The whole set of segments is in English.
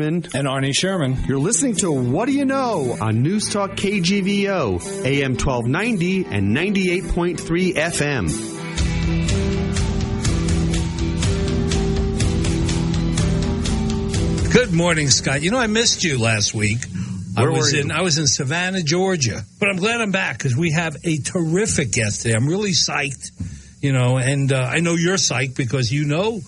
And Arnie Sherman. You're listening to What Do You Know on Newstalk KGVO, AM 1290 and 98.3 FM. Good morning, Scott. You know, I missed you last week. Where were you? I was in Savannah, Georgia. But I'm glad I'm back because we have a terrific guest today. I'm really psyched, and I know you're psyched because you know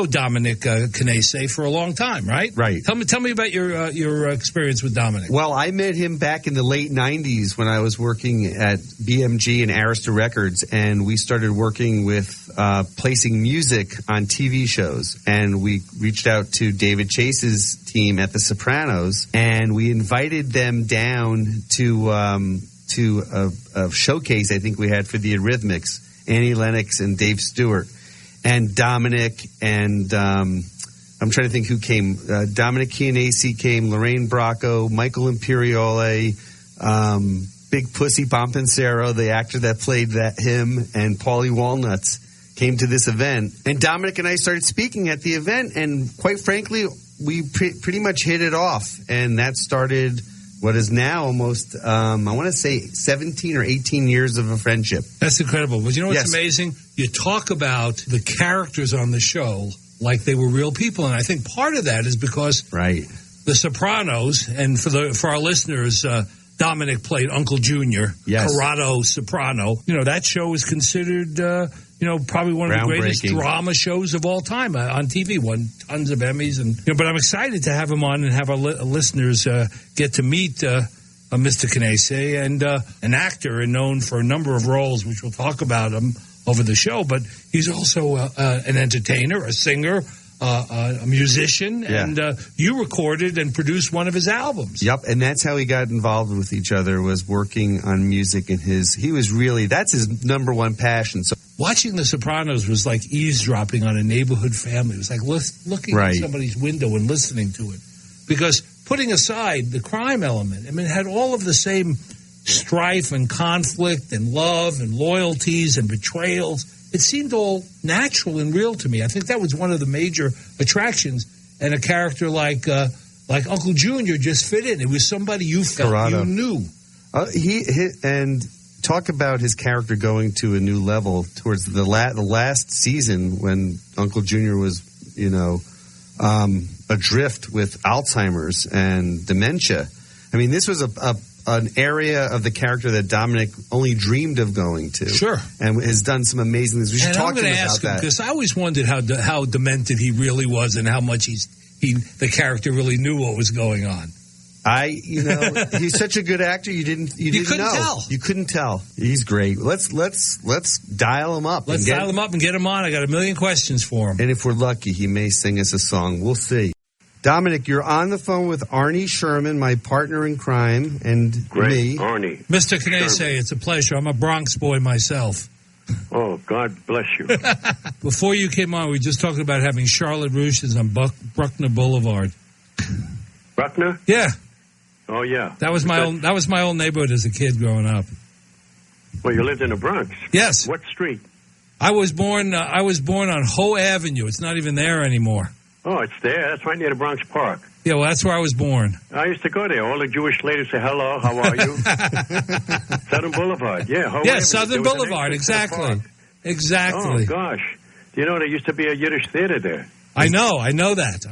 Dominic Chianese for a long time, right? Right. Tell me about your experience with Dominic. Well, I met him back in the late 90s when I was working at BMG and Arista Records, and we started working with placing music on TV shows. And we reached out to David Chase's team at the Sopranos, and we invited them down to a showcase I think we had for the Eurythmics, Annie Lennox and Dave Stewart. And Dominic and I'm trying to think who came. Dominic Chianese came, Lorraine Bracco, Michael Imperiole, Big Pussy Pompancero, the actor that played him, and Paulie Walnuts came to this event. And Dominic and I started speaking at the event, and quite frankly, we pretty much hit it off. And that started what is now almost, I want to say 17 or 18 years of a friendship. That's incredible. But you know what's amazing? You talk about the characters on the show like they were real people. And I think part of that is because the Sopranos, and for our listeners, Dominic played Uncle Junior, Corrado Soprano. That show is considered, probably one of the greatest drama shows of all time on TV. Won tons of Emmys, but I'm excited to have him on and have our listeners get to meet Mr. Chianese, and an actor and known for a number of roles, which we'll talk about him over the show. But he's also an entertainer, a singer, a musician, and you recorded and produced one of his albums. Yep, and that's how he got involved with each other, was working on music, and that's his number one passion. So watching The Sopranos was like eavesdropping on a neighborhood family. It was like looking at somebody's window and listening to it. Because putting aside the crime element, it had all of the same strife and conflict and love and loyalties and betrayals. It seemed all natural and real to me. I think that was one of the major attractions. And a character like Uncle Junior just fit in. It was somebody you felt you knew. And talk about his character going to a new level towards the last season when Uncle Junior was, adrift with Alzheimer's and dementia. This was an area of the character that Dominic only dreamed of going to. Sure. And has done some amazing things. We should talk to him about that. Because I always wondered how demented he really was and how much the character really knew what was going on. He's such a good actor. You couldn't know. Tell. You couldn't tell. He's great. Let's dial him up. Let's dial him up and get him on. I got a million questions for him. And if we're lucky, he may sing us a song. We'll see. Dominic, you're on the phone with Arnie Sherman, my partner in crime, and me. Arnie. Mr. Chianese, it's a pleasure. I'm a Bronx boy myself. Oh, God bless you. Before you came on, we were just talking about having Charlotte Ruches on Bruckner Boulevard. Bruckner? Yeah. Oh, yeah. That was my old neighborhood as a kid growing up. Well, you lived in the Bronx. Yes. What street? I was born on Hoe Avenue. It's not even there anymore. Oh, it's there. That's right near the Bronx Park. Yeah, well, that's where I was born. I used to go there. All the Jewish ladies say, hello, how are you? Southern Boulevard, yeah. Hoe Avenue. Southern Boulevard, exactly. Exactly. Oh, gosh. You know, there used to be a Yiddish theater there. I know that.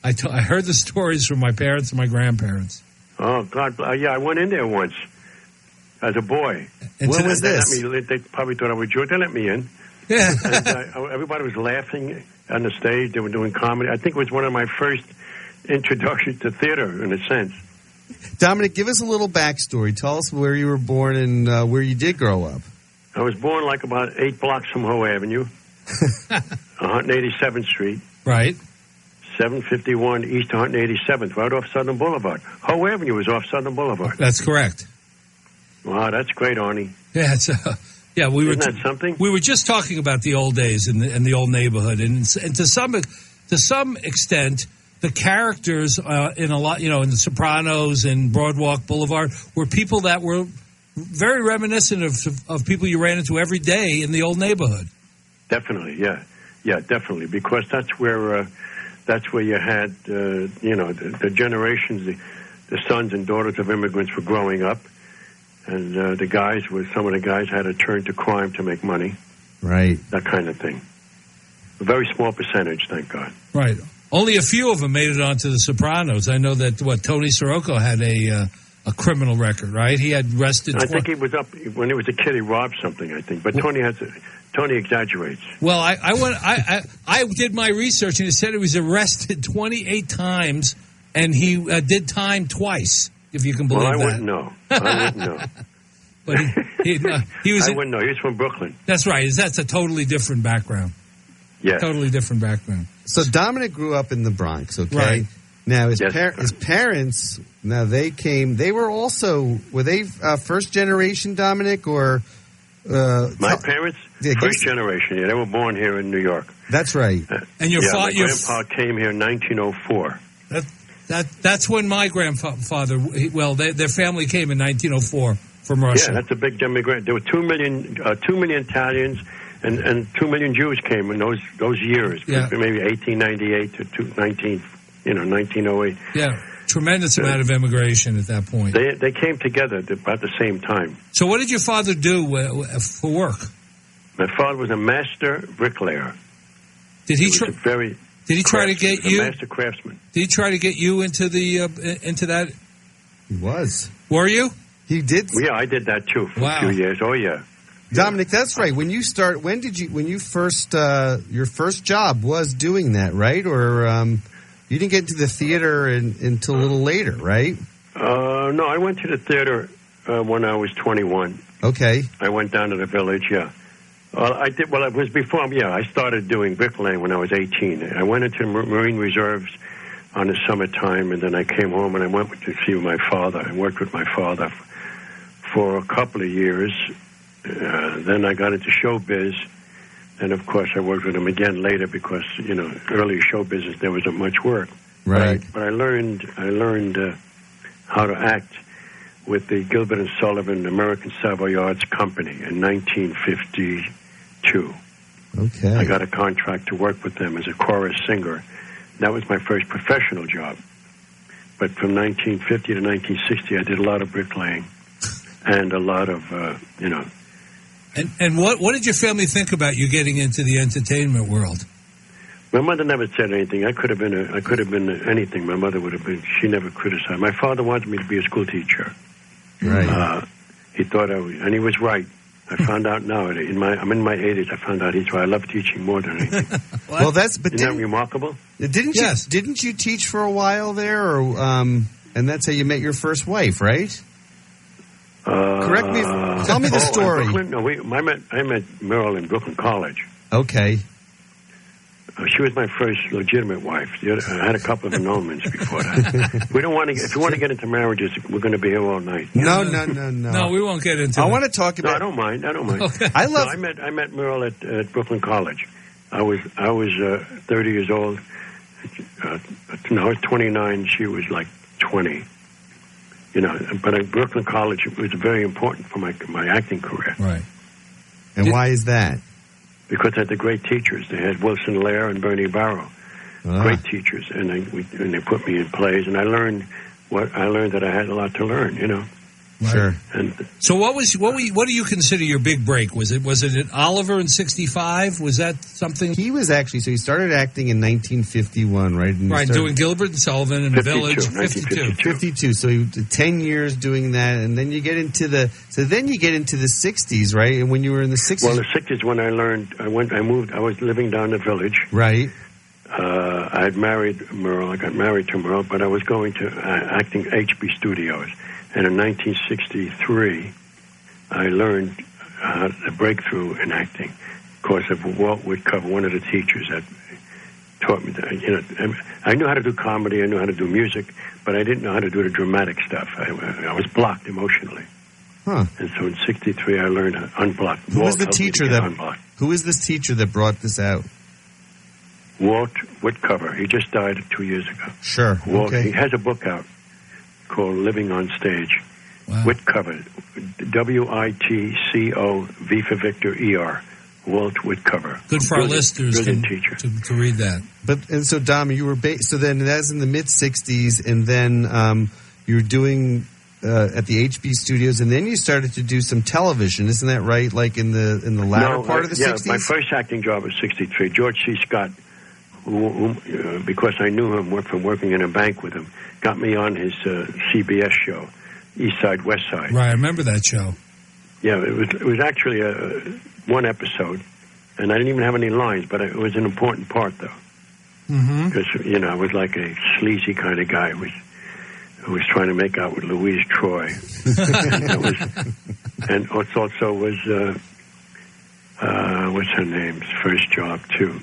I heard the stories from my parents and my grandparents. Oh, God. I went in there once as a boy. And when was this? They probably thought I was Jewish. They let me in. Yeah. And, everybody was laughing on the stage. They were doing comedy. I think it was one of my first introductions to theater, in a sense. Dominic, give us a little backstory. Tell us where you were born and where you did grow up. I was born like about 8 blocks from Hoe Avenue, 187th Street. Right. 751 East 187th, right off Southern Boulevard. Hoe Avenue was off Southern Boulevard. That's correct. Wow, that's great, Arnie. Yeah, Isn't that something? We were just talking about the old days in the old neighborhood, and to some extent, the characters in a lot, in the Sopranos and Broadwalk Boulevard were people that were very reminiscent of people you ran into every day in the old neighborhood. Definitely, yeah, definitely, because that's where that's where you had, the generations, the sons and daughters of immigrants were growing up, and some of the guys had to turn to crime to make money. Right. That kind of thing. A very small percentage, thank God. Right. Only a few of them made it onto The Sopranos. I know that, Tony Sirocco had a criminal record, right? He had arrested... I think he was up, when he was a kid, he robbed something, I think. But Tony exaggerates. Well, I did my research, and it said he was arrested 28 times, and he did time twice, if you can believe that. Well, I wouldn't know. But he was... I wouldn't know. He was from Brooklyn. That's right. That's a totally different background. Yes. Totally different background. So Dominic grew up in the Bronx, okay? Right. Now, his parents, now they were they first generation, Dominic, or... My parents, first generation. Yeah, they were born here in New York. That's right. And my grandpa came here in 1904. That's when my grandfather, their family came in 1904 from Russia. Yeah, that's a big demographic. There were 2 million Italians and 2 million Jews came in those years. Yeah. Maybe 1898 to 1908. Yeah, tremendous amount of immigration at that point. They came together about the same time. So what did your father do for work? My father was a master bricklayer. Did he try to get you? A master craftsman. Did he try to get you into that? He was. Were you? He did. Yeah, I did that too for a few years. Oh yeah. Dominic, that's right. When you first your first job was doing that, right? Or you didn't get into the theater until a little later, right? No, I went to the theater when I was 21. Okay. I went down to the Village, yeah. It was before, I started doing bricklaying when I was 18. I went into Marine Reserves on the summertime, and then I came home and I went to see my father. I worked with my father for a couple of years. Then I got into showbiz, and of course I worked with him again later because early show business there wasn't much work. Right. But I learned how to act with the Gilbert and Sullivan American Savoyards Company in 1952. Okay. I got a contract to work with them as a chorus singer. That was my first professional job. But from 1950 to 1960, I did a lot of bricklaying and a lot of And what did your family think about you getting into the entertainment world? My mother never said anything. I could have been anything. My mother would have been. She never criticized. My father wanted me to be a school teacher. Right. He thought I was, and he was right. I found out now. I'm in my 80s. I found out he's right. I love teaching more than anything. Isn't that remarkable? Didn't you teach for a while there, or and that's how you met your first wife, right? Correct me. Tell me the story. I met Merle in Brooklyn College. Okay. She was my first legitimate wife. I had a couple of annulments before that. We don't want to. If you want to get into marriages, we're going to be here all night. No. No, we won't get into. I want to talk about. No, I don't mind. Okay. I met Merle at Brooklyn College. I was 30 years old. I was 29. She was like 20. But at Brooklyn College, it was very important for my acting career. Right. And why is that? Because they had the great teachers. They had Wilson Lair and Bernie Barrow. Great teachers. And they put me in plays. And I learned that I had a lot to learn, Right. Sure. And so what do you consider your big break? Was it at Oliver in 65? Was that something? He was actually, so he started acting in 1951, right? Right, doing Gilbert and Sullivan in the Village. 52. So he did 10 years doing that, and then you get into the 60s, right? And when you were in the 60s. Well, the 60s when I was living down the Village. Right. I had married Merle. I got married to Merle, but I was going to acting HB Studios. And in 1963, I learned the breakthrough in acting because of Walt Whitcover, one of the teachers that taught me that. I knew how to do comedy, I knew how to do music, but I didn't know how to do the dramatic stuff. I was blocked emotionally. Huh. And so in 63, I learned to unblock. Who was this teacher that brought this out? Walt Whitcover. He just died 2 years ago. Sure. He has a book out called Living on Stage. Wow. Whitcover, Whitco, V for Victor, ER. Walt Whitcover. Good for our listeners to read that. And so, Dom, you were so then that's in the mid '60s, and then you were doing at the HB Studios, and then you started to do some television. Isn't that right? Like in the latter part of the '60s. Yeah, my first acting job was '63. George C. Scott, who because I knew him from working in a bank with him, got me on his CBS show, East Side, West Side. Right, I remember that show. Yeah, it was actually one episode, and I didn't even have any lines, but it was an important part, though. Because, I was like a sleazy kind of guy who was trying to make out with Louise Troy. and also was, what's her name's first job, too?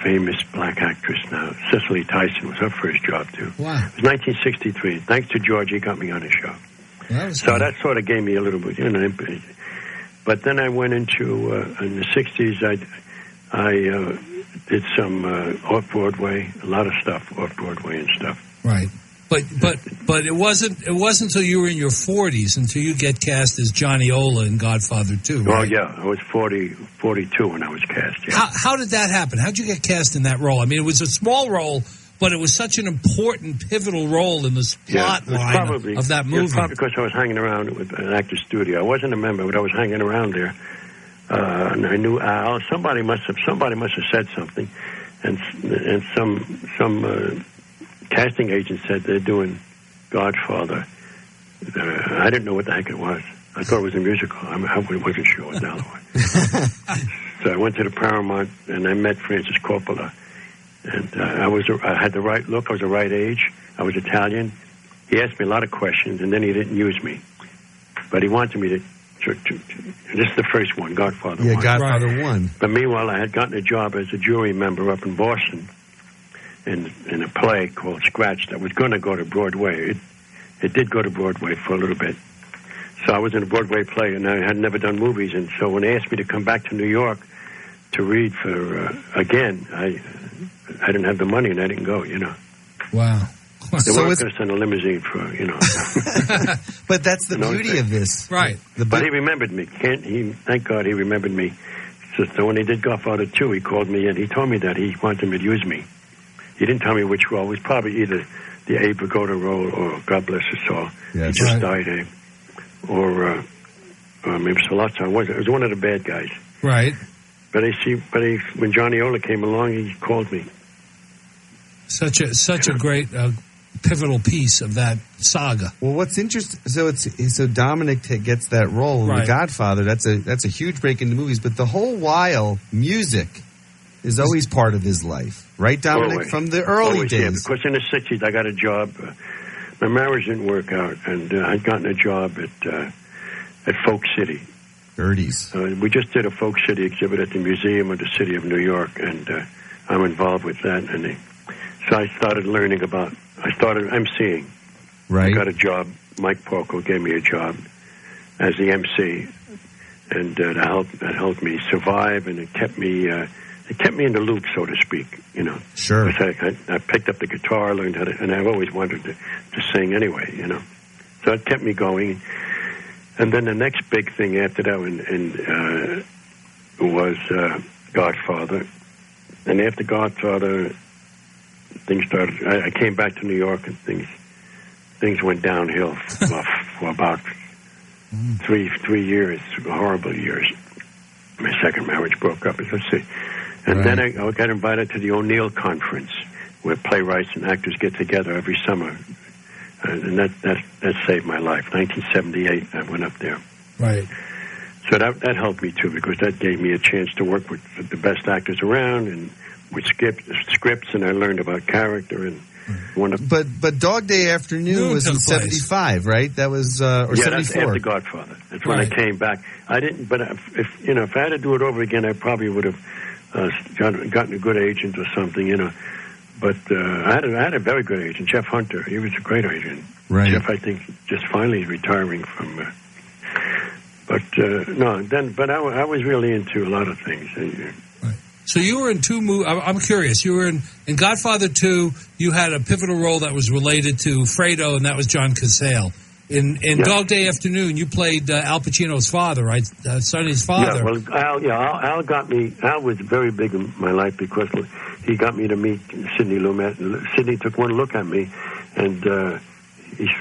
Famous black actress now. Cicely Tyson was her first job, too. Wow. It was 1963. Thanks to George, he got me on the show. That sort of gave me a little bit, But then I went into, in the 60s, I did some off-Broadway, a lot of stuff, off-Broadway and stuff. Right. But it wasn't until you were in your 40s until you get cast as Johnny Ola in Godfather 2, right? Oh, yeah. I was 42 when I was cast, yeah. How did that happen? How did you get cast in that role? I mean, it was a small role, but it was such an important, pivotal role in the plot line of that movie. Probably because I was hanging around with an actor's studio. I wasn't a member, but I was hanging around there. And I knew Al. Somebody must have said something. And some casting agent said they're doing Godfather. I didn't know what the heck it was. I thought it was a musical. I wasn't sure what the hell it was. So I went to the Paramount, and I met Francis Coppola. And I had the right look. I was the right age. I was Italian. He asked me a lot of questions, and then he didn't use me. But he wanted me to this is the first one, Godfather 1. Yeah, Godfather 1. But meanwhile, I had gotten a job as a jury member up in Boston in a play called Scratch that was going to go to Broadway. It did go to Broadway for a little bit. So I was in a Broadway play, and I had never done movies. And so when they asked me to come back to New York to read for, again, I didn't have the money, and I didn't go, Wow. They weren't going to send a limousine for, But that's the beauty of this. Right. But he remembered me. Thank God he remembered me. So when he did Godfather 2, he called me and he told me that he wanted me to use me. He didn't tell me which role. It was probably either the Abe Vigoda role or God Bless His Soul. Yes. He just died, Abe. Or maybe Salazar. It was one of the bad guys. Right. But when Johnny Ola came along, he called me. Such a great pivotal piece of that saga. Well, what's interesting? So Dominic gets that role in The Godfather. That's a huge break into movies. But the whole while, music is always part of his life, right, Dominic? Always. From the early days. Yeah, because in the 60s, I got a job. My marriage didn't work out, and I'd gotten a job at Folk City. 30s. We just did a Folk City exhibit at the Museum of the City of New York, and I'm involved with that. And so I started learning I started emceeing. Right. I got a job. Mike Porco gave me a job as the MC, and that helped me survive, and it kept me in the loop, so to speak. Sure. I picked up the guitar, learned how to, and I've always wanted to sing anyway. So it kept me going. And then the next big thing after that was Godfather, and after Godfather, things started. I came back to New York, and things went downhill for about 3 years, horrible years. My second marriage broke up, as I say. And then I got invited to the O'Neill Conference, where playwrights and actors get together every summer. And that saved my life. 1978, I went up there. Right. So that helped me, too, because that gave me a chance to work with the best actors around and with scripts, and I learned about character. And But Dog Day Afternoon was in 75, right? That was, or 74. That's after Godfather. That's when I came back. I didn't, but if I had to do it over again, I probably would have gotten a good agent or something, But I had a very good agent, Jeff Hunter. He was a great agent. Right. Jeff, I think, just finally is retiring from. But I was really into a lot of things. Right. So you were in two movies. I'm curious. You were in Godfather 2. You had a pivotal role that was related to Fredo, and that was John Cazale. In Dog Day Afternoon, you played Al Pacino's father, right? Sonny's father. Yeah, well, Al got me. Al was very big in my life because he got me to meet Sidney Lumet. Sidney took one look at me, and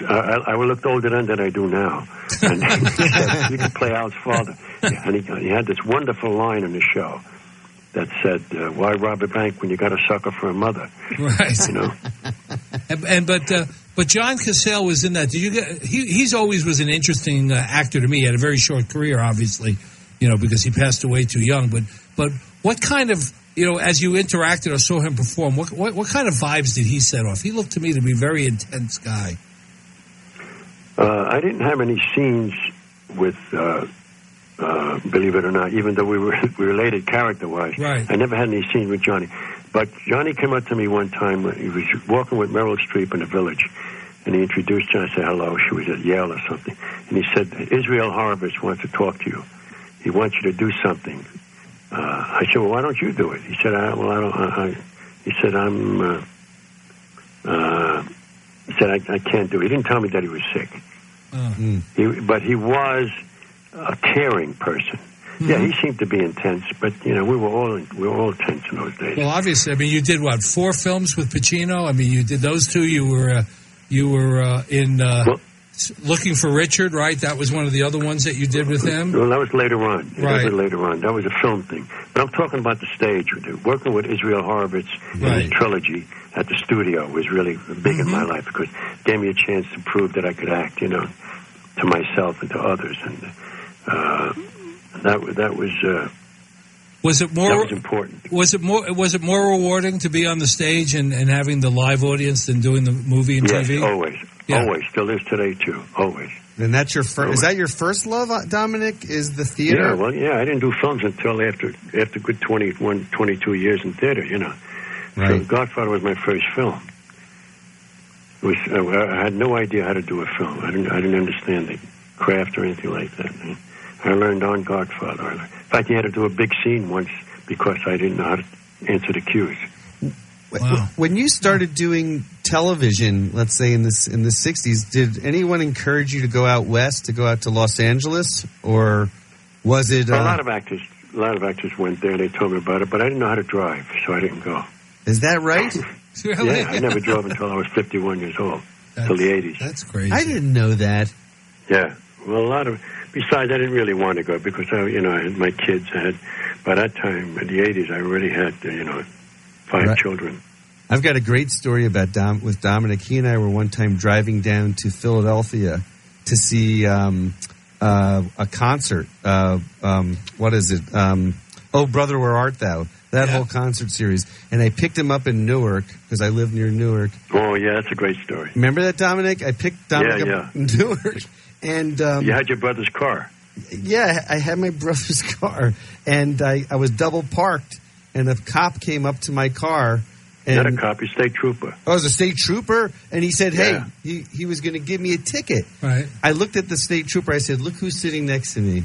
I looked older then than I do now. And he said, "You can play Al's father." And he had this wonderful line in the show that said, "Why rob a bank when you got a sucker for a mother?" Right. You know. But John Cassell was in that. Did you get? He's always was an interesting actor to me. He had a very short career, obviously, because he passed away too young. But what kind of, as you interacted or saw him perform, what kind of vibes did he set off? He looked to me to be a very intense guy. I didn't have any scenes with, believe it or not, even though we were related character-wise. Right. I never had any scenes with Johnny. But Johnny came up to me one time when he was walking with Meryl Streep in the Village, and he introduced her. I said, hello. She was at Yale or something. And he said, Israel Horovitz wants to talk to you. He wants you to do something. I said, well, why don't you do it? He said, I can't do it. He didn't tell me that he was sick. But he was a caring person. Mm-hmm. Yeah, he seemed to be intense, but we were all tense in those days. Well, obviously, I mean, you did 4 films with Pacino. I mean, you did those 2. You were in Looking for Richard, right? That was one of the other ones that you did with him. Well, that was later on. Right. That was later on. That was a film thing. But I'm talking about the stage. Working with Israel Horovitz in his trilogy at the studio was really big in my life because it gave me a chance to prove that I could act, to myself and to others, and that was important. Was it more rewarding to be on the stage and having the live audience than doing the movie and TV? Yes, always. Still is today too. Always. And that's your first. Is that your first love, Dominic? Is the theater? Yeah. I didn't do films until after good 21, 22 years in theater. Right. So Godfather was my first film. I had no idea how to do a film. I didn't understand the craft or anything like that. I learned on Godfather. In fact, you had to do a big scene once because I didn't know how to answer the cues. Wow. When you started doing television, let's say in the 60s, did anyone encourage you to go out west, to go out to Los Angeles, or was it? A lot of actors went there. They told me about it, but I didn't know how to drive, so I didn't go. Is that right? Really? Yeah, I never drove until I was 51 years old, till the 80s. That's crazy. I didn't know that. Yeah, well, besides, I didn't really want to go because I had my kids. By that time, in the 80s, I already had 5 children. I've got a great story about with Dominic. He and I were one time driving down to Philadelphia to see a concert. What is it? Oh, Brother, Where Art Thou? That whole concert series. And I picked him up in Newark because I live near Newark. Oh, yeah, that's a great story. Remember that, Dominic? I picked Dominic up in Newark. And you had your brother's car. Yeah, I had my brother's car. And I was double parked. And a cop came up to my car. And, not a cop, a state trooper. Oh, it was a state trooper? And he said, hey, he was going to give me a ticket. Right. I looked at the state trooper. I said, look who's sitting next to me.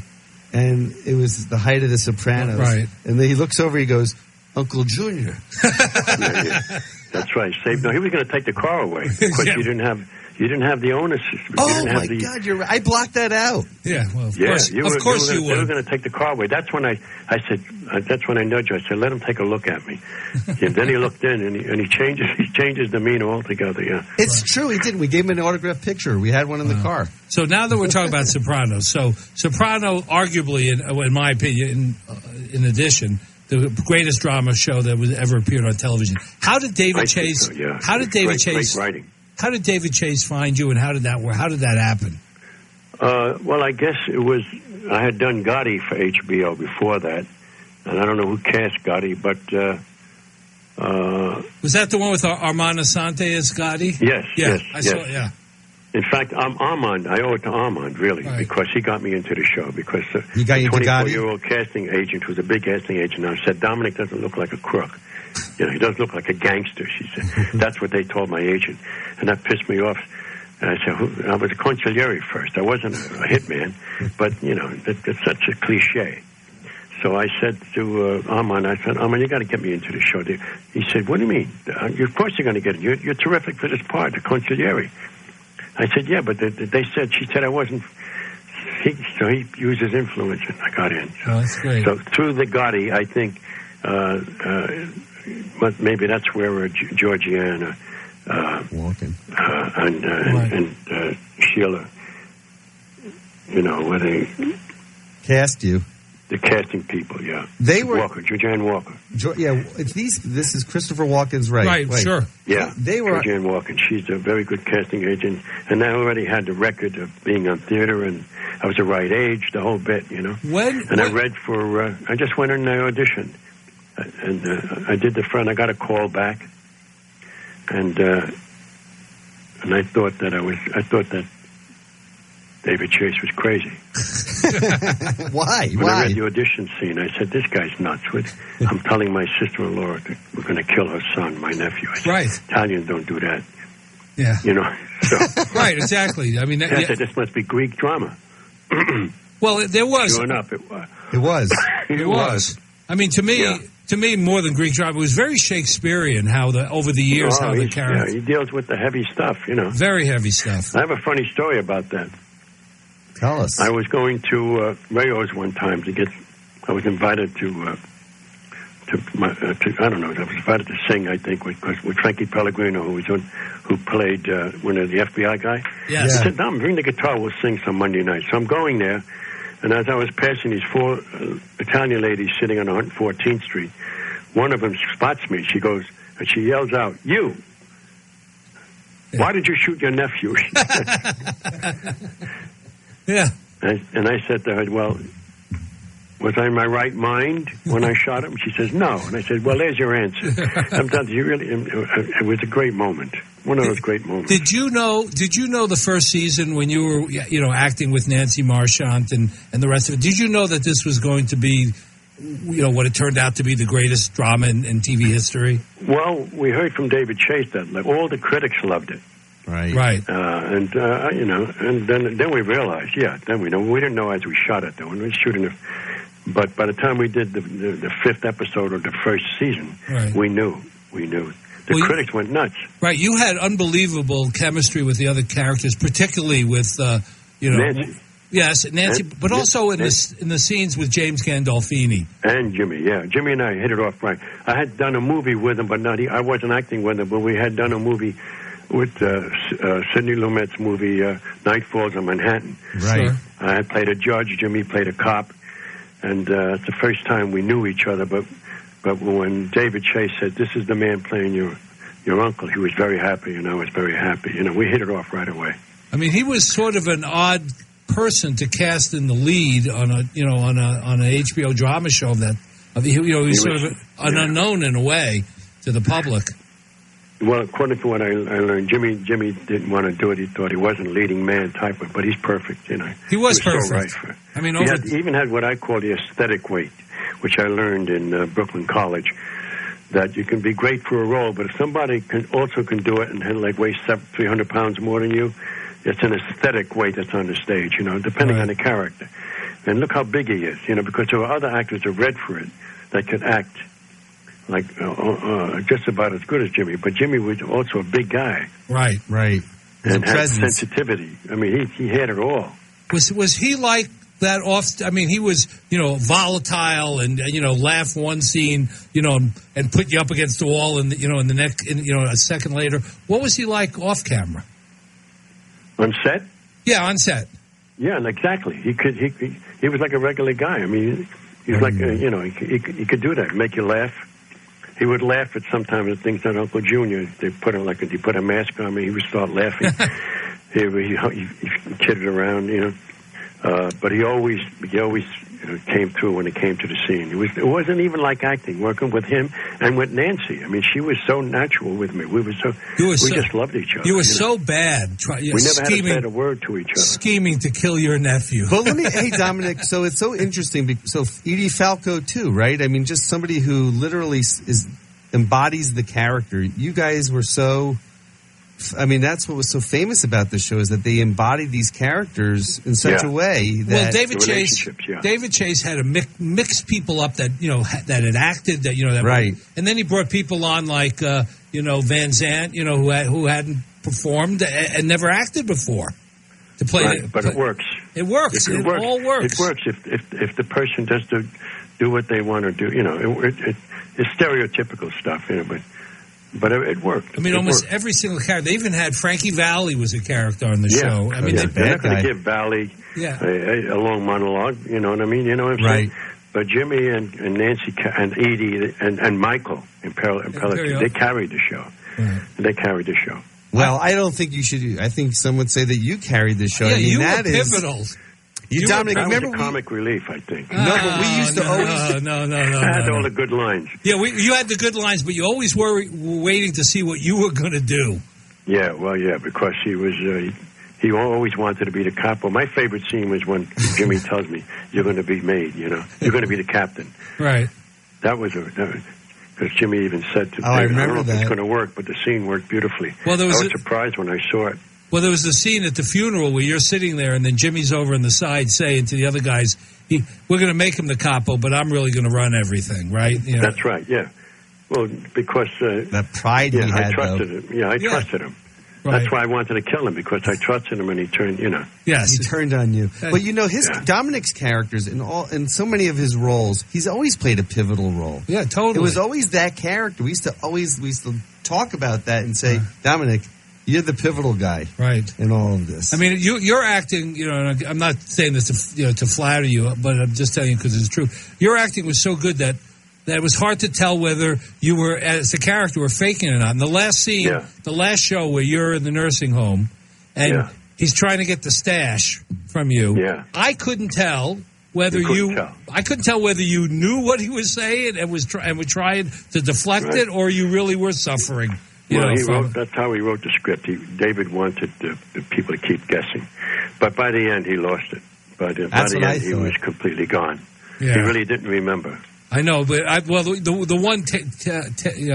And it was the height of the Sopranos. Right. And then he looks over, he goes, Uncle Junior. Yeah. That's right. No, he was going to take the car away. Because you didn't have the onus. Oh, my God, you're right. I blocked that out. Yeah, well, of course you would. They were going to take the car away. That's when I said, that's when I nudged you. I said, let him take a look at me. And then he looked in, and he changed his demeanor altogether, yeah. It's true, he did. We gave him an autographed picture. We had one in the car. So now that we're talking about Sopranos, Soprano, arguably, in my opinion, in addition, the greatest drama show that was ever appeared on television. How did David Chase? So, yeah. How did David Chase? Great writing. How did David Chase find you, and how did that work? How did that happen? Well, I guess it was. I had done Gotti for HBO before that, and I don't know who cast Gotti, but was that the one with Armand Assante as Gotti? Yes. Yeah, yes. Saw. Yeah. In fact, Armand, I owe it to Armand, really, because he got me into the show. Because he got you into Gotti? 24-year-old casting agent, who's a big casting agent now, said, Dominic doesn't look like a crook. He doesn't look like a gangster, she said. That's what they told my agent. And that pissed me off. And I said, I was a consigliere first. I wasn't a hitman, but, it's such a cliche. So I said to Armand, Armand, you got to get me into the show. He said, what do you mean? Of course you're going to get it. You're terrific for this part, the consigliere. I said, yeah, but she said I wasn't. So he used his influence, and I got in. Oh, that's great. So through the Gotti, I think maybe that's where Georgiana Walken and Sheila, where they cast you. The casting people, yeah. They were Georgiana Walker. This is Christopher Walken's right. Right, sure. Yeah, they were Georgiana Walker. She's a very good casting agent, and I already had the record of being on theater, and I was the right age, the whole bit, I read for. I just went in and I auditioned, and I did the front. I got a call back, and I thought that David Chase was crazy. Why? When I read the audition scene, I said, this guy's nuts. I'm telling my sister-in-law that we're going to kill her son, my nephew. I said, right. Italians don't do that. Yeah. So. Right, exactly. I mean, I said, this must be Greek drama. Well, there was. Sure enough, it was. It was. It was. I mean, to me, more than Greek drama, it was very Shakespearean. Over the years, how the character. Yeah, he deals with the heavy stuff. Very heavy stuff. I have a funny story about that. Tell us. I was going to Rayo's one time I was invited to I don't know. I was invited to sing. I think with Frankie Pellegrino, who played one of the FBI guy. Yes. He said, "Dom, bring the guitar. We'll sing some Monday night." So I'm going there, and as I was passing these 4 Italian ladies sitting on 114th Street, one of them spots me. She goes and she yells out, "You! Why did you shoot your nephew?" Yeah. And I said to her, well, was I in my right mind when I shot him? She says, no. And I said, well, there's your answer. It was a great moment. One of those great moments. Did you know the first season when you were, acting with Nancy Marchant and the rest of it? Did you know that this was going to be, what it turned out to be the greatest drama in TV history? Well, we heard from David Chase that all the critics loved it. Right. And then we realized, then we didn't know as we shot it, though. When we were shooting it. But by the time we did the 5th episode of the first season, we knew. The critics went nuts. Right. You had unbelievable chemistry with the other characters, particularly with, Nancy. Yes, Nancy, but also in the scenes with James Gandolfini. And Jimmy, yeah. Jimmy and I hit it off right. I had done a movie with him, but I wasn't acting with him, but we had done a movie with Sidney Lumet's movie, Night Falls on Manhattan. Right. Sure. I had played a judge, Jimmy played a cop, and it's the first time we knew each other, but when David Chase said, this is the man playing your uncle, he was very happy, and I was very happy. We hit it off right away. I mean, he was sort of an odd person to cast in the lead on an HBO drama show that, he was sort of an unknown in a way to the public. Well, according to what I learned, Jimmy didn't want to do it. He thought he wasn't a leading man type of, but he's perfect, He was perfect. So right for it. I mean, he even had what I call the aesthetic weight, which I learned in Brooklyn College, that you can be great for a role, but if somebody can do it and weigh 300 pounds more than you, it's an aesthetic weight that's on the stage, depending on the character. And look how big he is, because there are other actors that read for it that could act like just about as good as Jimmy, but Jimmy was also a big guy. Right. And had sensitivity. I mean, he had it all. Was he like that off? I mean, he was, volatile and, laugh one scene, and put you up against the wall and, in the next, a second later. What was he like off camera? On set? Yeah, on set. Yeah, exactly. He was like a regular guy. I mean, he was like, he could do that, make you laugh. He would laugh at sometimes the things that Uncle Junior, they put a mask on me, he would start laughing. he kidded around, but he always came through when it came to the scene. It wasn't even like acting, working with him and with Nancy. I mean, she was so natural with me. We just loved each other. You were so bad. We never had to say a word to each other. Scheming to kill your nephew. But hey, Dominic, so it's so interesting. So Edie Falco too, right? I mean, just somebody who literally embodies the character. You guys were so... I mean, that's what was so famous about this show, is that they embodied these characters in such a way that... Well, David Chase had to mix people up that, that had acted, that, right. And then he brought people on like, Van Zandt, who hadn't performed and never acted before. To play, right, but it works. It works. It all works. It works if the person does do what they want to do. It's stereotypical stuff, but it worked. I mean, almost every single character. They even had Frankie Valli was a character on the show. I mean, they're not going to give Valli a long monologue. You know what I mean? You know what I'm saying? But Jimmy and Nancy and Edie and Michael and Pelican, they carried the show. Right. They carried the show. Well, I don't think you should. I think some would say that you carried the show. Yeah, I mean, you that were is pivotal. Dominic, that remember was a comic relief, I think. No, but we used to always. No. I had all the good lines. Yeah, you had the good lines, but you always were waiting to see what you were going to do. Yeah, because he was. He always wanted to be the cop. Well, my favorite scene was when Jimmy tells me, "You're going to be made. You're going to be the captain." Right. That was because Jimmy even said to me, I don't know remember if that. it's going to work, but the scene worked beautifully. Well, I was surprised when I saw it. Well, there was a scene at the funeral where you're sitting there, and then Jimmy's over on the side saying to the other guys, "We're going to make him the capo, but I'm really going to run everything." Right? That's right. Yeah. Well, because that pride he had. I trusted him. Yeah, I trusted him. Right. That's why I wanted to kill him, because I trusted him, and he turned. Yes, he turned on you. But Dominic's characters in so many of his roles, he's always played a pivotal role. Yeah, totally. It was always that character. We used to talk about that and say, Dominic, you're the pivotal guy, right, in all of this. I mean, you're acting. And I'm not saying this to flatter you, but I'm just telling you because it's true. Your acting was so good that it was hard to tell whether you were, as a character, were faking it or not. In the last scene, the last show where you're in the nursing home, and he's trying to get the stash from you. Yeah. I couldn't tell whether I couldn't tell whether you knew what he was saying and were trying to deflect it, or you really were suffering. That's how he wrote the script. David wanted the people to keep guessing, but by the end he lost it. By the end he was completely gone. Yeah. He really didn't remember. I know, but the one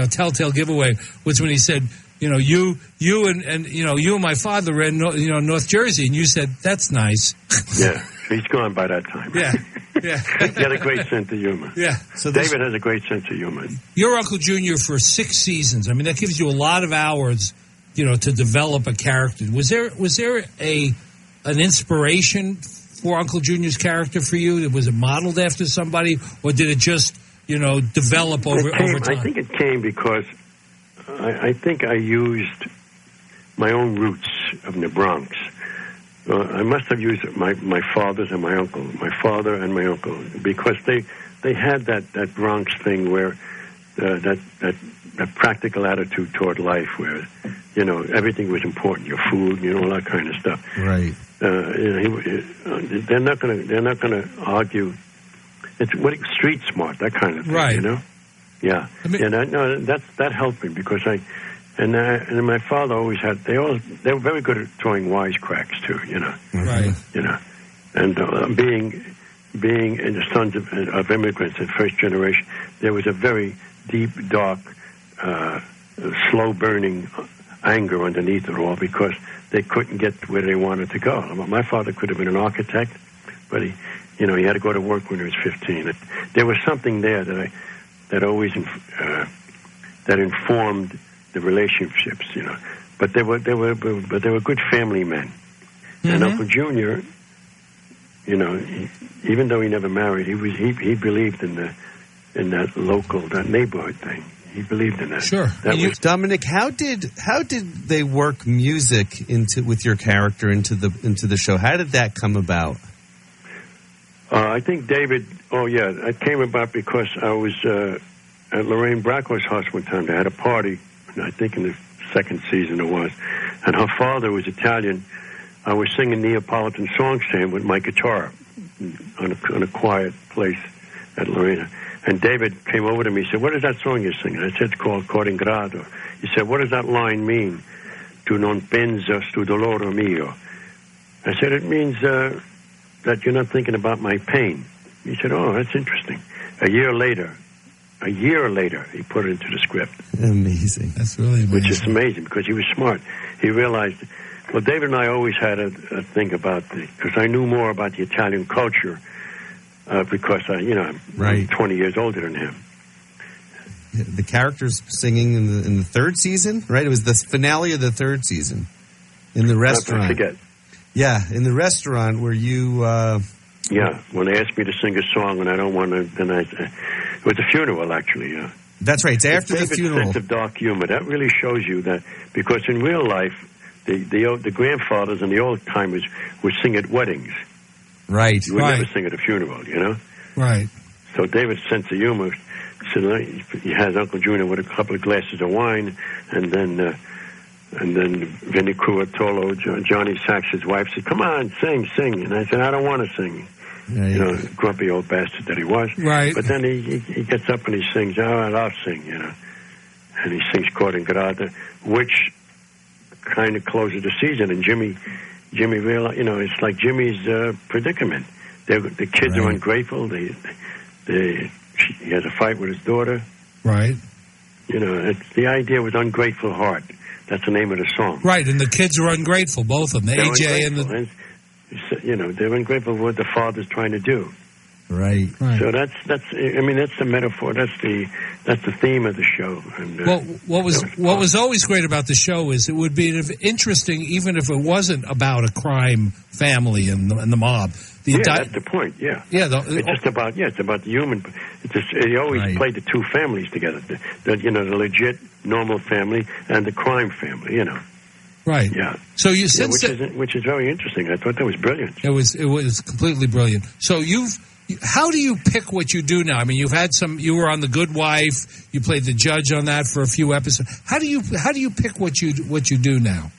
telltale giveaway was when he said, you and my father were in North Jersey, and you said that's nice. Yeah, he's gone by that time. Yeah. He had a great sense of humor. Yeah, so David has a great sense of humor. You're Uncle Junior for 6 seasons. I mean, that gives you a lot of hours, to develop a character. Was there an inspiration for Uncle Junior's character for you? Was it modeled after somebody, or did it just, develop over time? I think it came because I think I used my own roots of the Bronx. I must have used my father's and my uncle, because they had that Bronx thing where that practical attitude toward life, where everything was important, your food, all that kind of stuff. Right. They're not gonna argue. It's street smart, that kind of thing. Right. Yeah. I mean, that helped me because and my father always had. They were very good at throwing wisecracks too. Right. And being the sons of immigrants in first generation, there was a very deep, dark, slow burning anger underneath it all because they couldn't get where they wanted to go. My father could have been an architect, but he had to go to work when he was 15. There was something there that always that informed the relationships, But they were good family men. Mm-hmm. And Uncle Junior, even though he never married, he believed in that neighborhood thing. He believed in that. Sure. Dominic, how did they work music with your character into the show? How did that come about? I think David. Oh yeah, it came about because I was at Lorraine Bracco's house one time. They had a party. I think in the second season it was, and her father was Italian. I was singing Neapolitan songs to him with my guitar on a quiet place at Lorena. And David came over to me and said, "What is that song you're singing?" I said, "It's called Cor in Grado." He said, "What does that line mean? Tu non pensa stu dolore mio." I said, "It means that you're not thinking about my pain." He said, "Oh, that's interesting." A year later, he put it into the script. Amazing. That's really amazing. Which is amazing because he was smart. He realized, well, David and I always had a thing about because I knew more about the Italian culture because I'm 20 years older than him. the characters singing in the third season, right? It was the finale of the third season in the restaurant. I forget. Yeah, in the restaurant where you... Yeah, when they asked me to sing a song and I don't want to, then it was a funeral, actually, yeah. That's right, it's after the funeral. Sense of dark humor, that really shows you that, because in real life, the grandfathers and the old-timers would sing at weddings. Right. You would never sing at a funeral, you know? Right. So David's sense of humor, so he has Uncle Junior with a couple of glasses of wine, and then Vinnie Cruatolo, Johnny Sachs' wife, said, "Come on, sing." And I said, "I don't want to sing." You know, grumpy old bastard that he was. Right. But then he gets up and he sings, "All right, I'll sing," you know. And he sings Cordon Grata, which kind of closes the season. And Jimmy realized, you know, it's like Jimmy's predicament. The kids are ungrateful. He has a fight with his daughter. Right. You know, the idea was Ungrateful Heart. That's the name of the song. Right, and the kids are ungrateful, both of them. AJ and the... You know, they're ungrateful for what the father's trying to do. Right. So that's the metaphor. That's the theme of the show. And, what was always great about the show is it would be interesting, even if it wasn't about a crime family and the mob. That's the point. Yeah. Yeah. It's about the human. He always played the two families together. The legit normal family and the crime family. You know. Right. Yeah. So which is very interesting. I thought that was brilliant. It was completely brilliant. So how do you pick what you do now? I mean, you were on The Good Wife. You played the judge on that for a few episodes. How do you pick what you do now?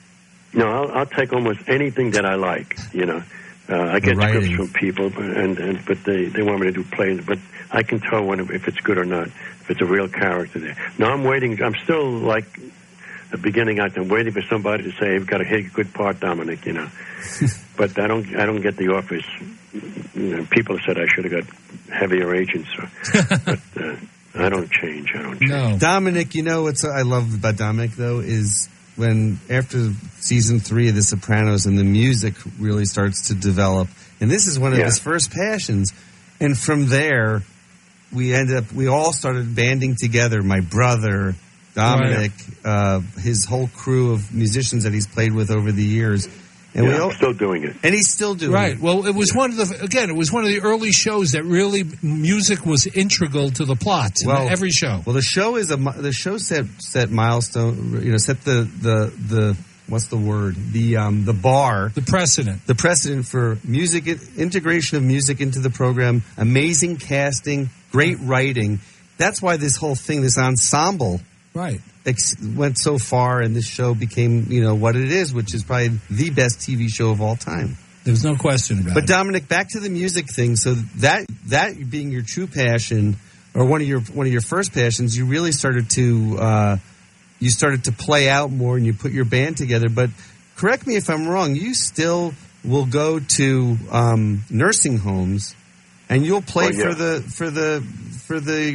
No, I'll take almost anything that I like. You know, I get scripts from people, but they want me to do plays, but I can tell if it's good or not, if it's a real character there. Now I'm waiting. I'm still like the beginning act. I'm waiting for somebody to say, "You've got a good part, Dominic." You know, but I don't get the offers. You know, people said I should have got heavier agents, but I don't change. No. Dominic, you know what I love about Dominic though is when after season 3 of The Sopranos and the music really starts to develop, and this is one of his first passions, and from there we all started banding together. My brother, Dominic, his whole crew of musicians that he's played with over the years. And I'm still doing it. And he's still doing it. Right. Well, it was one of the early shows that really music was integral to the plot. Every show. Well, the show set milestone. You know, set the what's the word? The bar. The precedent. The precedent for music integration of music into the program. Amazing casting, great writing. That's why this whole thing, this ensemble, went so far, and this show became, you know, what it is, which is probably the best TV show of all time. There's no question about it. But Dominic, back to the music thing. So that being your true passion, or one of your first passions, you really started to play out more, and you put your band together. But correct me if I'm wrong. You still will go to nursing homes, and you'll play for the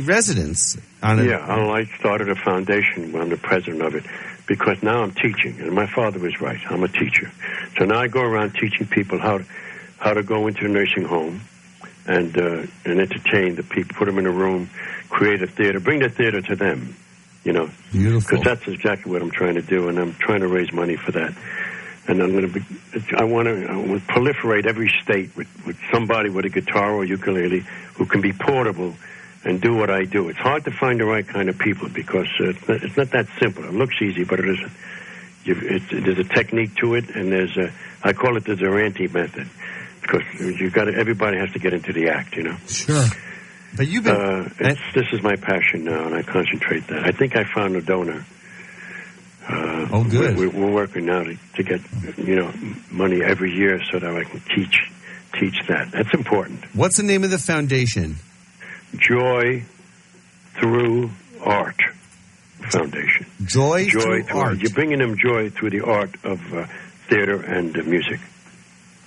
residents. I started a foundation. I'm the president of it because now I'm teaching, and my father was right. I'm a teacher, so now I go around teaching people how to go into a nursing home and entertain the people, put them in a room, create a theater, bring the theater to them. You know, beautiful. Because that's exactly what I'm trying to do, and I'm trying to raise money for that. And I want to proliferate every state with somebody with a guitar or ukulele who can be portable and do what I do. It's hard to find the right kind of people because it's not that simple. It looks easy, but it isn't. There's a technique to it, and I call it the Durante method because everybody has to get into the act, you know. Sure. But you've been. This is my passion now, and I concentrate that. I think I found a donor. Good. We're working now to get money every year so that I can teach that. That's important. What's the name of the foundation? Joy Through Art Foundation. Joy through art. You're bringing them joy through the art of theater and music.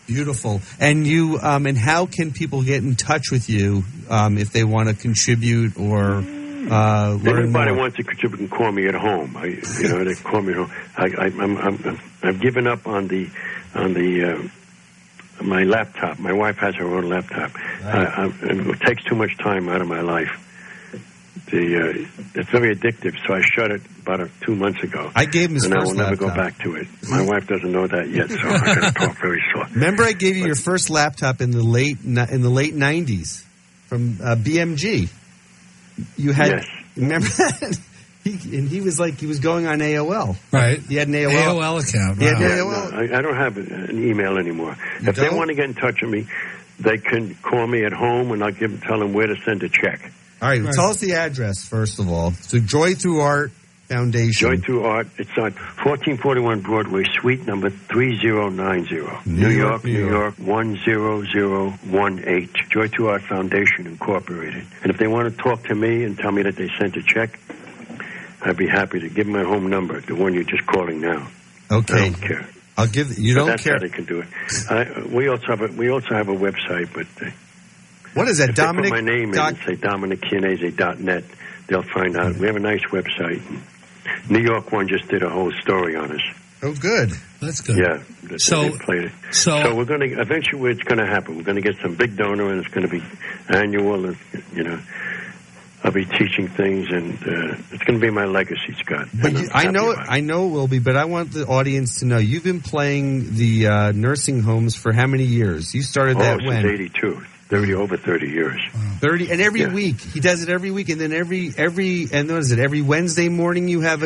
Beautiful. And you, and how can people get in touch with you if they want to contribute or learn Everybody more? wants to contribute can call me at home. They call me at home. I've given up on my laptop. My wife has her own laptop. Right. And it takes too much time out of my life it's very addictive, so I shut it about 2 months ago. I gave him his first laptop. And I will never laptop. go back to it. My wife doesn't know that yet, so I'm going to talk very short. Remember I gave you your first laptop in the late 90s from BMG? You had, yes. Remember that? He was going on AOL. Right. He had an AOL account. He had an AOL. No, I don't have an email anymore. If they want to get in touch with me, they can call me at home, and I'll tell them where to send a check. All right. Well, tell us the address, first of all. So Joy Through Art Foundation. Joy Through Art. It's on 1441 Broadway, suite number 3090. New York, 10018. Joy Through Art Foundation, Incorporated. And if they want to talk to me and tell me that they sent a check, I'd be happy to give them my home number, the one you're just calling now. Okay. I don't care. I'll give you. Don't that's care. How they can do it. We also have a website, but what is that? If Dominic. They put my name in and say DominicChianese.net. They'll find out. We have a nice website. New York one just did a whole story on us. Oh, good. That's good. Yeah. They played it. So we're going to eventually. It's going to happen. We're going to get some big donor, and it's going to be annual. And, I'll be teaching things, and it's going to be my legacy, Scott. But I know it will be. But I want the audience to know you've been playing the nursing homes for how many years? You started that when? Since '82. Over 30 years. 30, and every week he does it every week, and then every what is it? Every Wednesday morning you have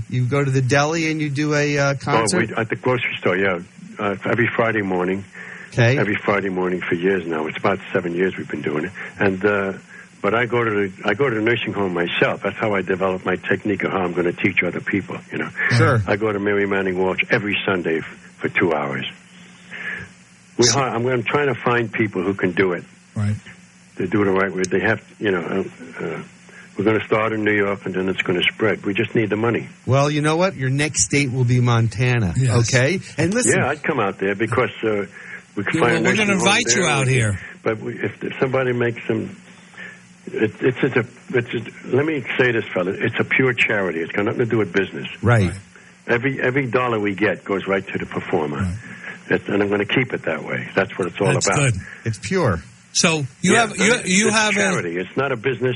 you go to the deli and you do a concert at the grocery store. Yeah, every Friday morning. Okay. Every Friday morning for years now. It's about 7 years we've been doing it, and but I go to the nursing home myself. That's how I develop my technique of how I'm going to teach other people. Sure. I go to Mary Manning Walsh every Sunday for 2 hours. I'm trying to find people who can do it. Right. They do it the right way. They have, we're going to start in New York, and then it's going to spread. We just need the money. Well, you know what? Your next state will be Montana. Yes. Okay. And listen. Yeah, I'd come out there because we can find. We're going to invite you out here. But if somebody makes some. Let me say this, fella. It's a pure charity. It's got nothing to do with business. Right. Every dollar we get goes right to the performer. Right. And I'm going to keep it that way. That's what it's all That's about. Good. It's pure. So you have a charity. It's not a business.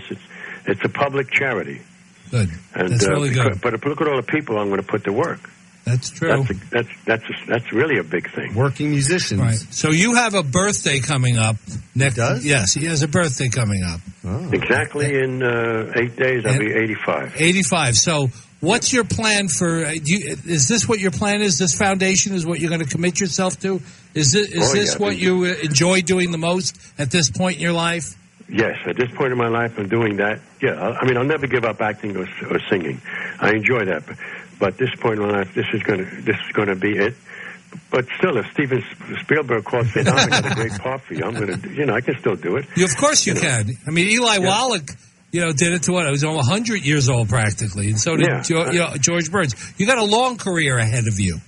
It's a public charity. Good. And, that's really good. But look at all the people I'm going to put to work. That's true. That's really a big thing. Working musicians. Right. So you have a birthday coming up next. Does? Yes, he has a birthday coming up. Oh. Exactly in 8 days. I'll be 85. 85. So. What's your plan for? Is this what your plan is? This foundation is what you're going to commit yourself to? Is this what you enjoy doing the most at this point in your life? Yes, at this point in my life, I'm doing that. Yeah, I'll never give up acting or singing. I enjoy that, but this point in my life, this is going to be it. But still, if Steven Spielberg calls and says, "I got a great part for you," I'm going to, I can still do it. Of course you can. I mean, Eli Wallach. Did it to what? It was almost 100 years old practically, and so did George Burns. You got a long career ahead of you.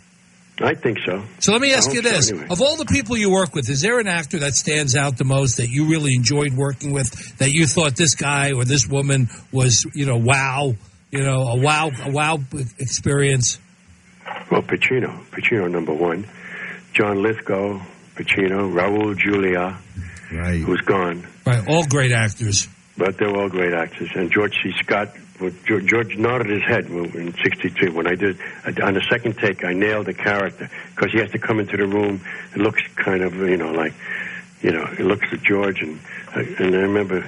I think so. So let me ask you this: anyway. Of all the people you work with, is there an actor that stands out the most that you really enjoyed working with? That you thought this guy or this woman was, wow, a wow experience? Well, Pacino number one, John Lithgow, Pacino, Raul Julia, right, who's gone. Right, all great actors. But they're all great actors. And George C. Scott, George nodded his head in '63 when I did. On the second take, I nailed the character because he has to come into the room. It looks kind of, it looks at George, and I remember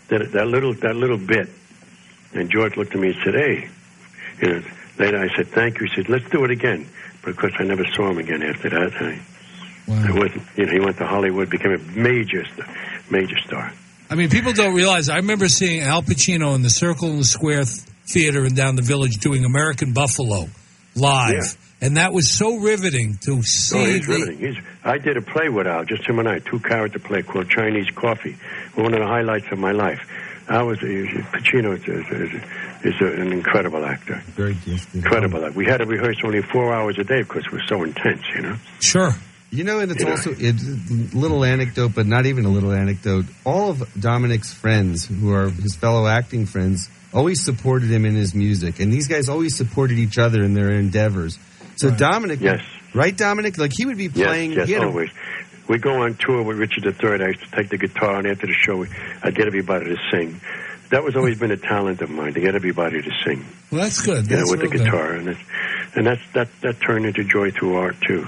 that little bit. And George looked at me and said, "Hey," later I said, "Thank you." He said, "Let's do it again," because I never saw him again after that. I wasn't, he went to Hollywood, became a major star. I mean, people don't realize. I remember seeing Al Pacino in the Circle and the Square Theater and down the Village doing American Buffalo live, and that was so riveting to see. Oh, he's riveting. I did a play with Al, just him and I, 2-character play called Chinese Coffee. One of the highlights of my life. Pacino is an incredible actor. Very gifted. Incredible. We had to rehearse only 4 hours a day because it was so intense. Sure. And it's also a little anecdote, but not even a little anecdote. All of Dominic's friends, who are his fellow acting friends, always supported him in his music. And these guys always supported each other in their endeavors. So right. Dominic, right, Dominic? Like he would be playing. Yes, always. We go on tour with Richard III. I used to take the guitar, and after the show, I'd get everybody to sing. that was always been a talent of mine, to get everybody to sing. Well, that's good. That's with the guitar, good. and that turned into joy through art too.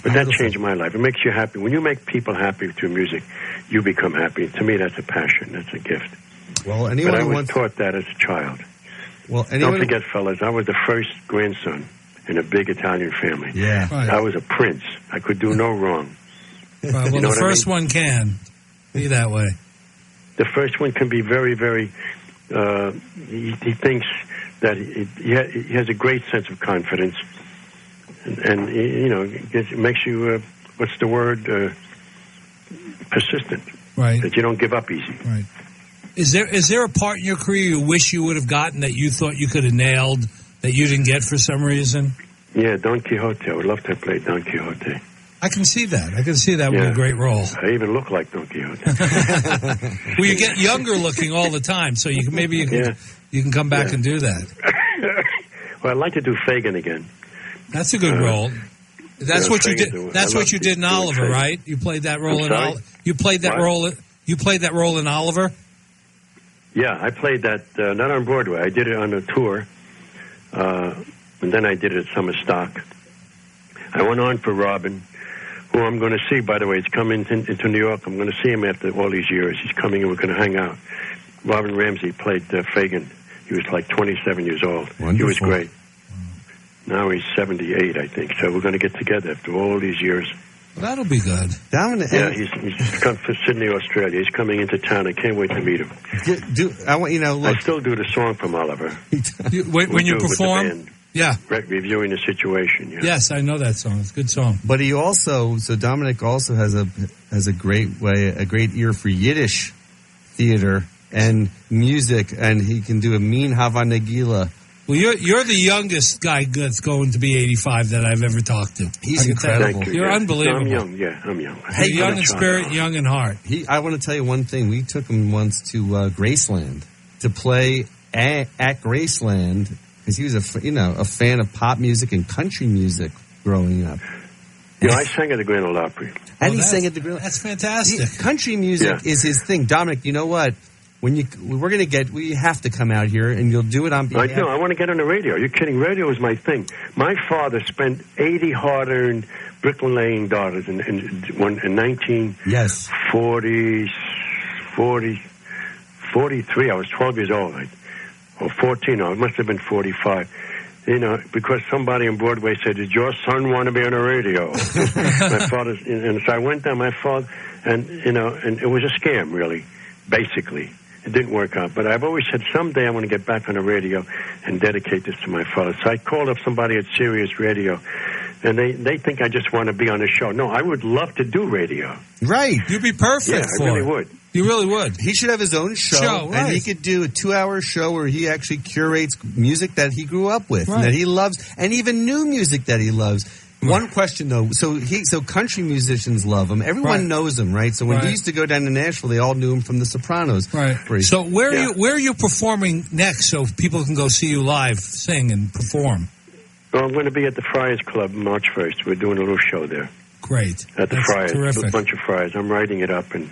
But that changed my life. It makes you happy. When you make people happy through music, you become happy. To me, that's a passion. That's a gift. Well, but I was taught that as a child. Well, don't forget, fellas, I was the first grandson in a big Italian family. Yeah, right. I was a prince. I could do no wrong. Right, well, you know the first one can be that way. The first one can be very, very. He thinks that he has a great sense of confidence, and you know, it makes you what's the word? Persistent. Right. That you don't give up easy. Right. Is there a part in your career you wish you would have gotten that you thought you could have nailed that you didn't get for some reason? Yeah, Don Quixote. I would love to play Don Quixote. I can see that. I can see that with a great role. I even look like Don Quixote. Well, you get younger looking all the time, so you can come back and do that. Well, I'd like to do Fagin again. That's a good role. That's what you did. That's what you did in Oliver, right? You played that role in Oliver. You played that role. You played that role in Oliver. Yeah, I played that not on Broadway. I did it on a tour, and then I did it at Summer Stock. I went on for Robin, who I'm going to see, by the way. He's coming into New York. I'm going to see him after all these years. He's coming, and we're going to hang out. Robin Ramsey played Fagin. He was like 27 years old. Wonderful. He was great. Now he's 78, I think. So we're going to get together after all these years. Well, that'll be good. Yeah, he's come from Sydney, Australia. He's coming into town. I can't wait to meet him. I want look. I still do the song from Oliver. When you perform, with the band, reviewing the situation. Yeah. Yes, I know that song. It's a good song. But he also, Dominic also has a great ear for Yiddish theater and music, and he can do a mean Hava Nagila. Well, you're the youngest guy that's going to be 85 that I've ever talked to. He's incredible. You're unbelievable. I'm young. Yeah, I'm young. Hey, young in spirit, young in heart. I want to tell you one thing. We took him once to Graceland to play at Graceland because he was a fan of pop music and country music growing up. Yeah, I sang at the Grand Ole Opry. And he sang at the Grand Ole Opry. That's fantastic. Country music is his thing. Dominic, you know what? We have to come out here, and you'll do it on behalf. I want to get on the radio. You're kidding. Radio is my thing. My father spent 80 hard-earned bricklaying dollars in 1943. I was 12 years old, or 14. It must have been 45. Because somebody on Broadway said, "Did your son want to be on the radio?" My father, and so I went down. My father, and it was a scam, really, basically. It didn't work out, but I've always said someday I want to get back on the radio and dedicate this to my father. So I called up somebody at Sirius Radio, and they think I just want to be on a show. No, I would love to do radio. Right. You'd be perfect for it. I really would. You really would. He should have his own show right. and he could do a 2-hour show where he actually curates music that he grew up with and that he loves, and even new music that he loves. One question though, so country musicians love him. Everyone knows him, right? So when he used to go down to Nashville, they all knew him from the Sopranos. Right. So where are you performing next, so people can go see you live, sing and perform? Well, I'm going to be at the Friars Club March 1st. We're doing a little show there. Great. At the Friars, terrific. a bunch of Friars. I'm writing it up and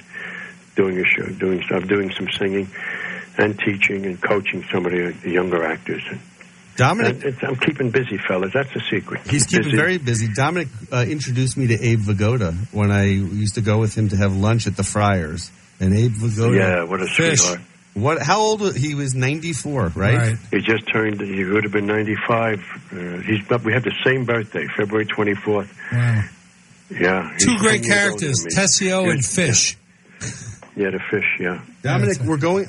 doing a show. I'm doing some singing and teaching and coaching some of the younger actors. Dominic, I'm keeping busy, fellas. That's the secret. He's keeping very busy. Dominic introduced me to Abe Vigoda when I used to go with him to have lunch at the Friars. And Abe Vigoda. Yeah, what a sweetheart. How old was he? Was 94, right? He just turned. He would have been 95. We have the same birthday, February 24th. Wow. Yeah. Two great characters, Tessio and Fish. Yeah, the Fish. Yeah. Dominic,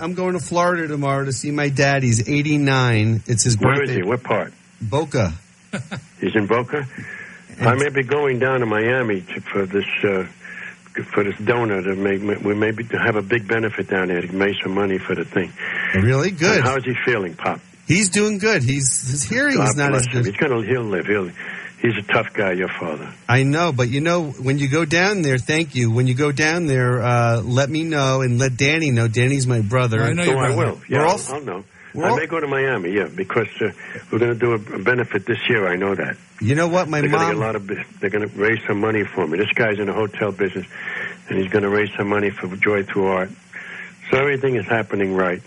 I'm going to Florida tomorrow to see my dad. He's 89. It's his birthday. Where is he? What part? Boca. He's in Boca. I may be going down to Miami for this donor we may have a big benefit down there to make some money for the thing. Really good. And how's he feeling, Pop? He's doing good. His hearing is not as good. He'll live. He's a tough guy, your father. I know, but when you go down there, thank you. When you go down there, let me know and let Danny know. Danny's my brother. I know your brother. I will. Yeah, I'll know. I may go to Miami, because we're going to do a benefit this year. I know that. You know what, they're going to raise some money for me. This guy's in the hotel business, and he's going to raise some money for Joy Through Art. So everything is happening right.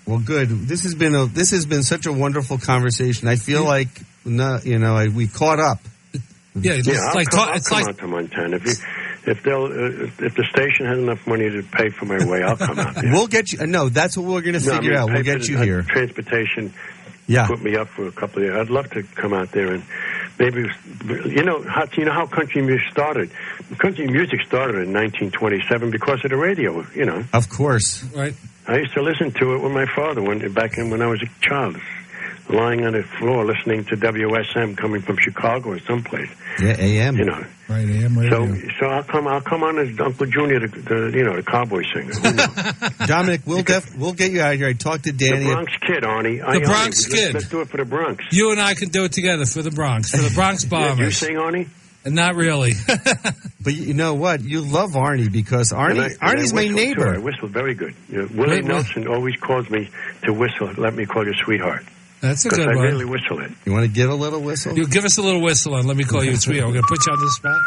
Well, good. This has been such a wonderful conversation. I feel like we caught up. I'll come out to Montana. If the station has enough money to pay for my way, I'll come out there. We'll get you. No, that's what we're going to figure out. We'll get you here. Transportation. Yeah. Put me up for a couple of years. I'd love to come out there and maybe, how country music started. Country music started in 1927 because of the radio, Of course. Right. I used to listen to it with my father when I was a child, lying on the floor listening to WSM coming from Chicago or someplace. Yeah, AM. Right, AM radio. So I'll come on as Uncle Junior, the cowboy singer. Dominic, we'll get you out of here. I talked to Danny. The Bronx Kid, Arnie. The Bronx Kid. Let's do it for the Bronx. You and I can do it together for the Bronx Bombers. You sing, Arnie? Not really. But you know what? You love Arnie because Arnie's my neighbor. Too. I whistle very good. Willie Nelson always calls me to whistle. Let me call you sweetheart. That's a good one. I really whistle it. You want to give a little whistle? You give us a little whistle and let me call you sweetheart. We're going to put you on the spot.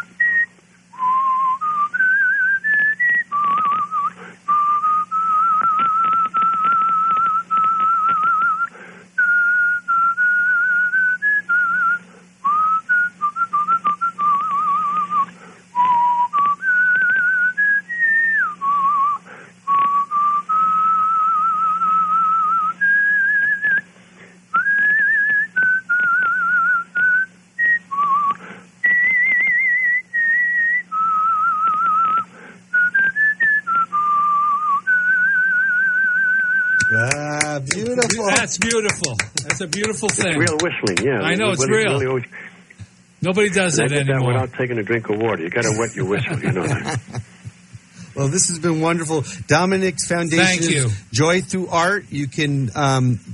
Beautiful. That's beautiful. That's a beautiful thing. It's real whistling, yeah. I know, it's real. Really Nobody does that anymore. Without taking a drink of water. You got to wet your whistle, that. Well, this has been wonderful. Dominic's foundation Thank you. is Joy Through Art. You can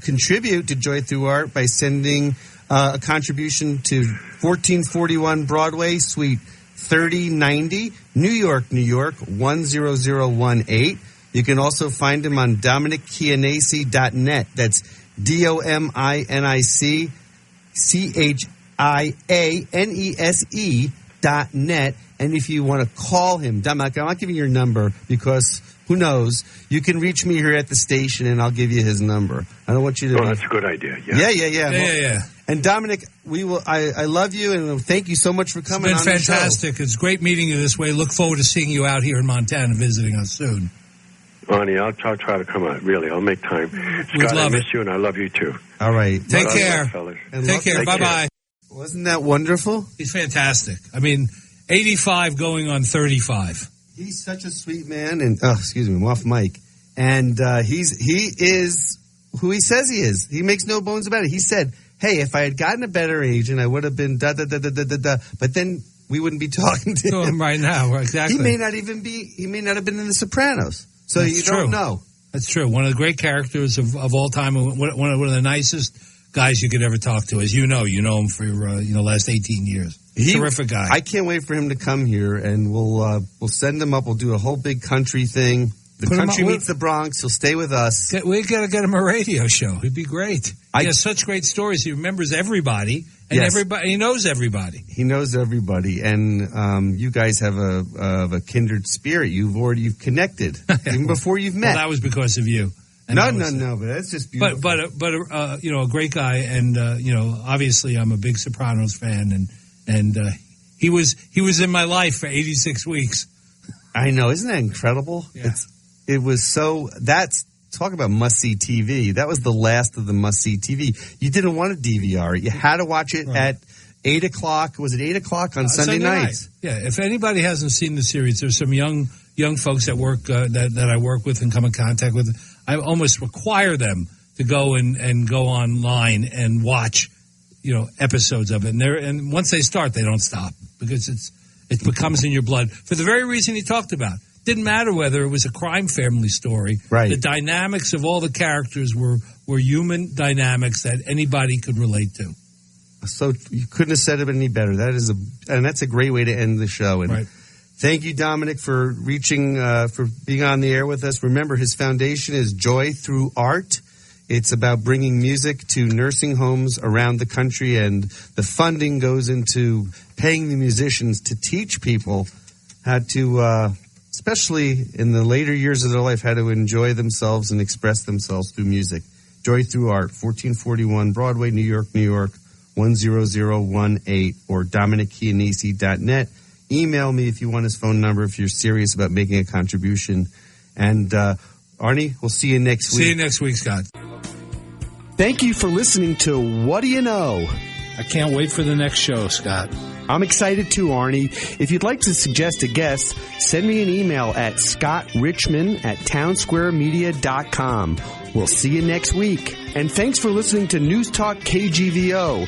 contribute to Joy Through Art by sending a contribution to 1441 Broadway, Suite 3090, New York, New York, 10018. You can also find him on DominicChianese.net. That's DominicChianese.net. And if you want to call him, Dominic, I'm not giving your number because who knows? You can reach me here at the station and I'll give you his number. I don't want you to. Oh, that's a good idea. Yeah. And Dominic, I love you and thank you so much for coming on the show. It's been fantastic. It's great meeting you this way. Look forward to seeing you out here in Montana visiting us soon. Arnie, I'll try to come out. Really, I'll make time. Scott, I miss you, and I love you, too. All right. Take care. Take care. Bye-bye. Wasn't that wonderful? He's fantastic. I mean, 85 going on 35. He's such a sweet man. And excuse me, I'm off mic. And he is who he says he is. He makes no bones about it. He said, hey, if I had gotten a better agent, I would have been da-da-da-da-da-da-da. But then we wouldn't be talking to him right now. Exactly. He may not have been in The Sopranos. So That's true. Don't know. That's true. One of the great characters of all time. One of the nicest guys you could ever talk to. As you know him for last 18 years. Terrific guy. I can't wait for him to come here, and we'll send him up. We'll do a whole big country thing. The country meets the Bronx. He'll stay with us. We got to get him a radio show. He'd be great. He has such great stories. He remembers everybody, and he knows everybody. He knows everybody, and you guys have a kindred spirit. You've connected even before you've met. Well, that was because of you. No, but that's just beautiful. But a great guy, and obviously I'm a big Sopranos fan, and he was in my life for 86 weeks. I know, isn't that incredible? Yeah. Talk about must-see TV. That was the last of the must-see TV. You didn't want a DVR. You had to watch it at 8 o'clock. Was it 8 o'clock on Sunday nights? Yeah. If anybody hasn't seen the series, there's some young folks that work that I work with and come in contact with. I almost require them to go and go online and watch, episodes of it. And once they start, they don't stop because it becomes in your blood for the very reason he talked about. Didn't matter whether it was a crime family story. Right. The dynamics of all the characters were human dynamics that anybody could relate to. So you couldn't have said it any better. That's a great way to end the show. And right. Thank you, Dominic, for for being on the air with us. Remember, his foundation is Joy Through Art. It's about bringing music to nursing homes around the country, and the funding goes into paying the musicians to teach people how to especially in the later years of their life, how to enjoy themselves and express themselves through music. Joy Through Art, 1441 Broadway, New York, New York, 10018, or DominicChianese.net. Email me if you want his phone number, if you're serious about making a contribution. And Arnie, we'll see you next week. See you next week, Scott. Thank you for listening to What Do You Know? I can't wait for the next show, Scott. I'm excited too, Arnie. If you'd like to suggest a guest, send me an email at scottrichmond@townsquaremedia.com. We'll see you next week. And thanks for listening to Newstalk KGVO,